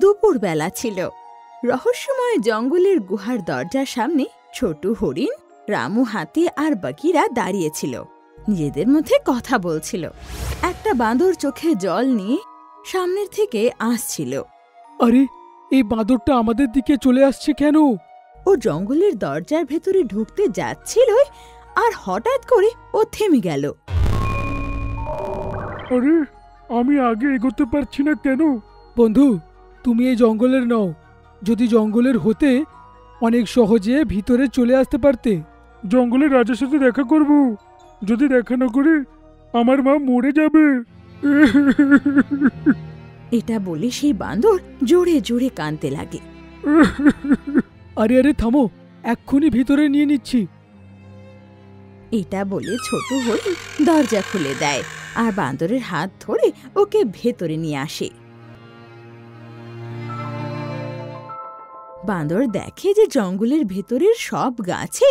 দুপুরবেলা ছিল। রহস্যময় জঙ্গলের গুহার দরজার সামনে ছোট হরিণ, রামু হাতি আর বাকিরা দাঁড়িয়েছিল। নিজেদের মধ্যে কথা বলছিল। একটা বাঁদর চোখে জল নিয়ে সামনের থেকে আসছিল। আরে, এই বাঁদরটা আমাদের দিকে চলে আসছে কেন? ও জঙ্গলের দরজার ভেতরে ঢুকতে যাচ্ছিল, আর হঠাৎ করে ও থেমে গেল। আরে, আমি আগে এগোতে পারছি না কেন? বন্ধু, তুমি এই জঙ্গলের নও। যদি জঙ্গলের হতে অনেক সহজে ভিতরে চলে আসতে পারতে। জঙ্গলের রাজার সাথে দেখা করব। যদি দেখা না করে আমার মা মরে যাবে। এটা বলে সেই বাঁদর জোরে জোরে কাঁদতে লাগে। আরে আরে থামো, এক্ষুনি ভিতরে নিয়ে নিচ্ছি। এটা বলে ছোট হরিণ দরজা খুলে দেয় আর বাঁদরের হাত ধরে ওকে ভেতরে নিয়ে আসে। বাঁদর দেখে যে জঙ্গলের ভেতরের সব গাছে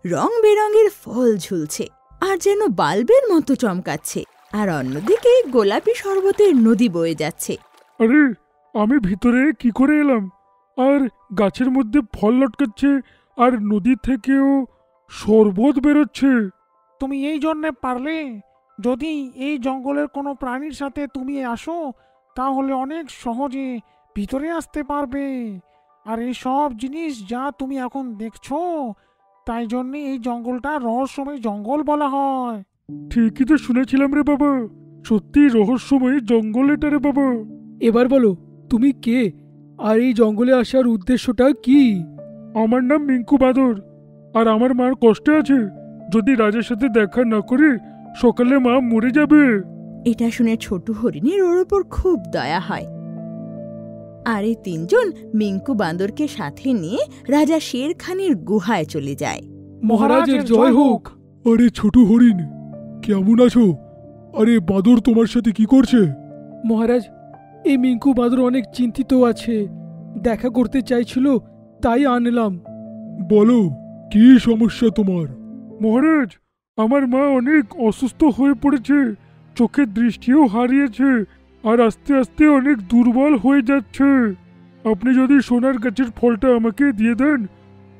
রং বেরঙের ফল ঝুলছে আর যেন বাল্বের মতো চমকাচ্ছে, আর অন্যদিকে গোলাপি শরবতের নদী বয়ে যাচ্ছে। আরে, আমি ভিতরে কি করে এলাম? আর গাছের মধ্যে ফল লটকাচ্ছে, আর নদী থেকেও শরবত বেরোচ্ছে। তুমি এই জন্যে পারলে? যদি এই জঙ্গলের কোনো প্রাণীর সাথে তুমি আসো, তাহলে অনেক সহজে ভিতরে আসতে পারবে। আর এই সব জিনিস যা তুমি এখন দেখছো, তাই জন্যে এই জঙ্গলটা রহস্যময় জঙ্গল বলা হয়। ঠিকই তো শুনেছিলাম রে বাবা, সত্যি রহস্যময় জঙ্গল এটা রে বাবা। এবার বলো, তুমি কে আর এই জঙ্গলে আসার উদ্দেশ্যটা কি? আমার নাম মিঙ্কু বাঁদর, আর আমার মার কষ্টে আছে। যদি রাজার সাথে দেখা না করে সকালে মা মরে যাবে। এটা শুনে ছোট হরিণের ওর ওপর খুব দয়া হয়, আর এই তিনজন মিঙ্কু বাঁদরকে সাথে নিয়ে রাজা শের খানের গুহায় চলে যায়। মহারাজের জয় হোক। আরে ছোট হরিণ, কেমন আছো? আরে বাঁদর তোমার সাথে কি করছে? মহারাজ, এই মিঙ্কু বাঁদর অনেক চিন্তিত আছে, দেখা করতে চাইছিল, তাই আনলাম। বলো, কি সমস্যা তোমার? মহারাজ, আমার মা অনেক অসুস্থ হয়ে পড়েছে, চোখের দৃষ্টিও হারিয়েছে, আর আস্তে আস্তে অনেক দুর্বল হয়ে যাচ্ছে। আপনি যদি সোনার গাছের ফলটা আমাকে দিয়ে দেন,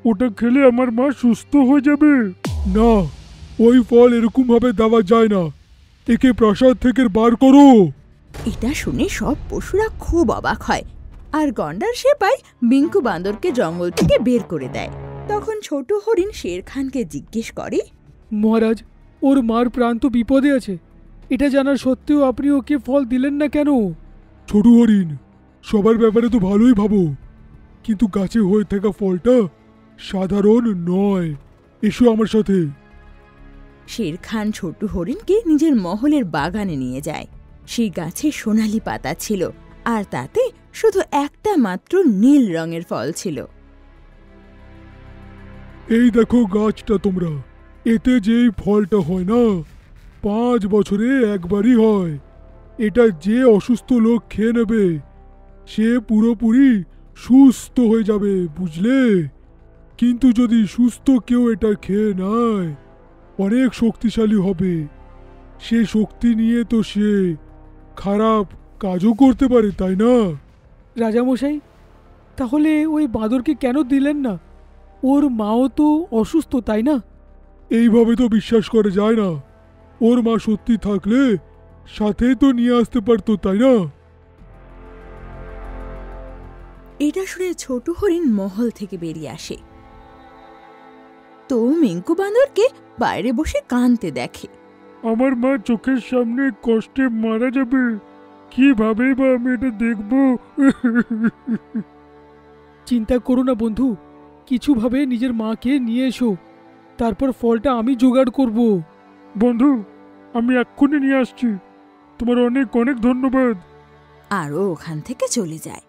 ওটা খেলে আমার মা সুস্থ হয়ে যাবে। না, ওই ফল এরকম ভাবে দেওয়া যায় না। একে প্রাসাদ থেকে বার করো। এটা শুনে সব পশুরা খুব অবাক হয়, আর গন্ডার সেপাই মিঙ্কু বাঁদরকে জঙ্গল থেকে বের করে দেয়। তখন ছোট হরিণ শের খানকে জিজ্ঞেস করে, মহারাজ, ওর মার প্রাণ তো বিপদে আছে, এটা জানার সত্ত্বেও আপনি ওকে ফল দিলেন না কেন? ছোট হরিণ, সবার ব্যাপারে তো ভালোই ভাবো, কিন্তু গাছে হয়ে থাকা ফলটা সাধারণ নয়। এসো আমার সাথে। শের খান ছোট হরিণকে নিজের মহলের বাগানে নিয়ে যায়। সেই গাছে সোনালি পাতা ছিল, আর তাতে শুধু একটা মাত্র নীল রঙের ফল ছিল। এই দেখো গাছটা তোমরা, এতে যেই ফলটা হয় না, 5 বছরে একবারই হয়। এটা যে অসুস্থ লোক খেয়ে নেবে, সে পুরোপুরি সুস্থ হয়ে যাবে, বুঝলে? কিন্তু যদি সুস্থ কেউ এটা খেয়ে নেয়, অনেক শক্তিশালী হবে। সে শক্তি নিয়ে তো সে খারাপ কাজও করতে পারে, তাই না? রাজামশাই, তাহলে ওই বাঁদরকে কেন দিলেন না? ওর মাও তো অসুস্থ, তাই না? এইভাবে তো বিশ্বাস করা যায় না। ওর মা সত্যি থাকলে সাথে তো নিয়ে আসতে পারতো, তাই না? এটা শুনে ছোট হরিণ মহল থেকে বেরিয়ে আসে। তো মিঙ্কু বাঁদরকে বাইরে বসে কাঁদতে দেখে। আমার মা চোখের সামনে কষ্টে মারা যাবে, কিভাবে বা আমি এটা দেখবো? চিন্তা করো না বন্ধু, কিছুভাবে নিজের মাকে নিয়ে এসো, তারপর ফলটা আমি জোগাড় করব। বন্ধু, আমি এক্ষুনি নিয়ে আসছি। তোমার অনেক অনেক ধন্যবাদ। আরও ওখান থেকে চলে যায়।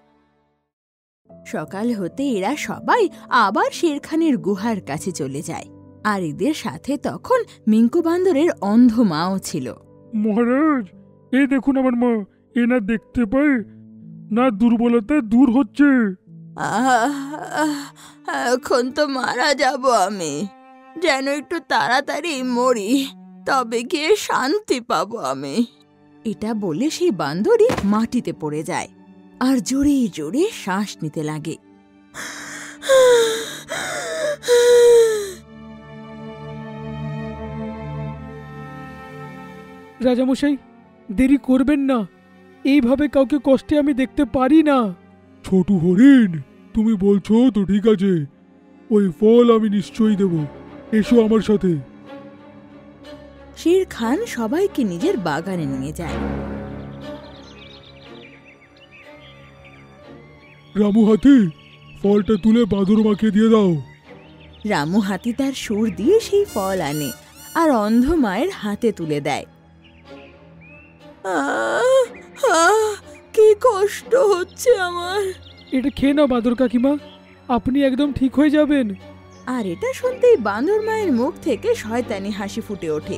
সকাল হতে এরা সবাই আবার শেরখানের গুহার কাছে চলে যায়, আর এদের সাথে তখন মিঙ্কু বান্দরের অন্ধ মাও ছিল। মহারাজ, এই দেখুন আমার মা, এ না দেখতে পায়, না দুর্বলতা দূর হচ্ছে। এখন তো মারা যাব আমি। যেন একটু তাড়াতাড়ি মরি, তবে গিয়ে শান্তি পাবো আমি। এটা বলে সেই বান্দরই মাটিতে পড়ে যায় আর জোরে জোরে শ্বাস নিতে লাগে। রাজামশাই, দেরি করবেন না, এইভাবে কাউকে কষ্টে আমি দেখতে পারি না। ছোট হরিণ, তুমি বলছো তো ঠিক আছে, ওই ফল আমি নিশ্চয়ই দেব। এসো আমার সাথে। শের খান সবাইকে নিজের বাগানে নিয়ে যায়। রামু হাতি, ফলটা তুলে বাঁদর মাকে দিয়ে দাও। রামু হাতি তার সুর দিয়ে সেই ফল আনে আর অন্ধ মায়ের হাতে তুলে দেয়। কি কষ্ট হচ্ছে আমার। এটা খেয়ে নাও বাঁদর কাকিমা, আপনি একদম ঠিক হয়ে যাবেন। আর এটা শুনতেই বাঁদর মায়ের মুখ থেকে শয়তানি হাসি ফুটে ওঠে।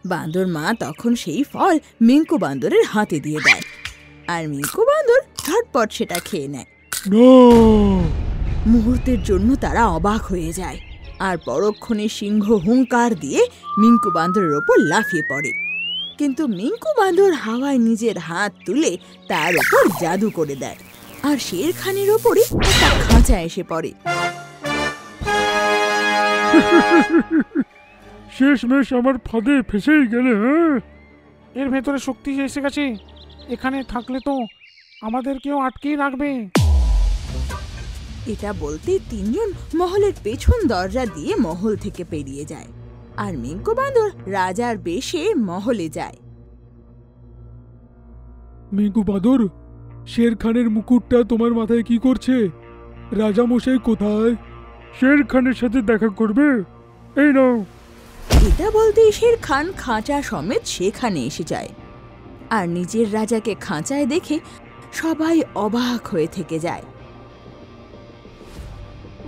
বাঁদর মা তখন সেই ফল মিঙ্কু বাঁদরের হাতে দিয়ে দেয়, আর মিঙ্কু বাঁদর ঝটপট সেটা খেয়ে নেয়। না, মুহূর্তের জন্য তারা অবাক হয়ে যায়, আর পরক্ষণে সিংহ হুঙ্কার দিয়ে মিঙ্কু বাঁদরের ওপর লাফিয়ে পড়ে। কিন্তু মিঙ্কু বাঁদর হাওয়ায় নিজের হাত তুলে তার ওপর জাদু করে দেয়, আর শের খানের ওপরে একটা খাঁচা এসে পড়ে। শেষমেশ আমার ফাঁদে ফেসেই গেলে। হ্যাঁ, এর ভেতরে শক্তি এসে গেছে, এখানে থাকলে তো আমাদের কেউ আটকেই রাখবে। এটা বলতে তিনজন মহলের পেছন দরজা দিয়ে মহল থেকে পেরিয়ে যায়, আর মিঙ্কু বাঁদর রাজার বেশে মহলে যায়। মিঙ্কু বাঁদর, শের খানের মুকুটটা তোমার মাথায় কি করছে? রাজা মশাই কোথায়? শের খানের সাথে দেখা করবে? এই নাও। এটা বলতেই শের খান খাঁচা সমেত সেখানে এসে যায়, আর নিজের রাজাকে খাঁচায় দেখে সবাই অবাক হয়ে থেকে যায়।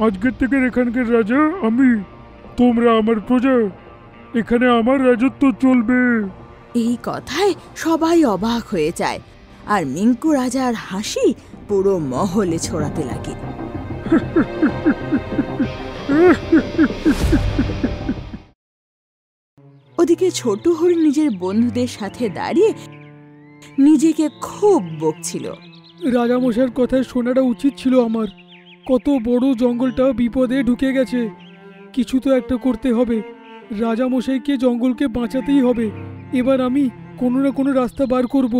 আজকের থেকে এখানকার রাজা আমি, তোমরা আমার প্রজা, এখানে আমার রাজত্ব চলবে। এই কথায় সবাই অবাক হয়ে যায়, আর মিঙ্কু রাজার হাসি পুরো মহলে ছড়াতে লাগে। ওদিকে ছোট হরিণ নিজের বন্ধুদের সাথে দাঁড়িয়ে নিজেকে খুব বকছিল। রাজামশাইয়ের কথায় শোনাটা উচিত ছিল আমার। কত বড় জঙ্গলটা বিপদে ঢুকে গেছে, কিছু তো একটা করতে হবে। রাজামশাইকে জঙ্গলকে বাঁচাতেই হবে। এবার আমি কোনো না কোনো রাস্তা বার করব।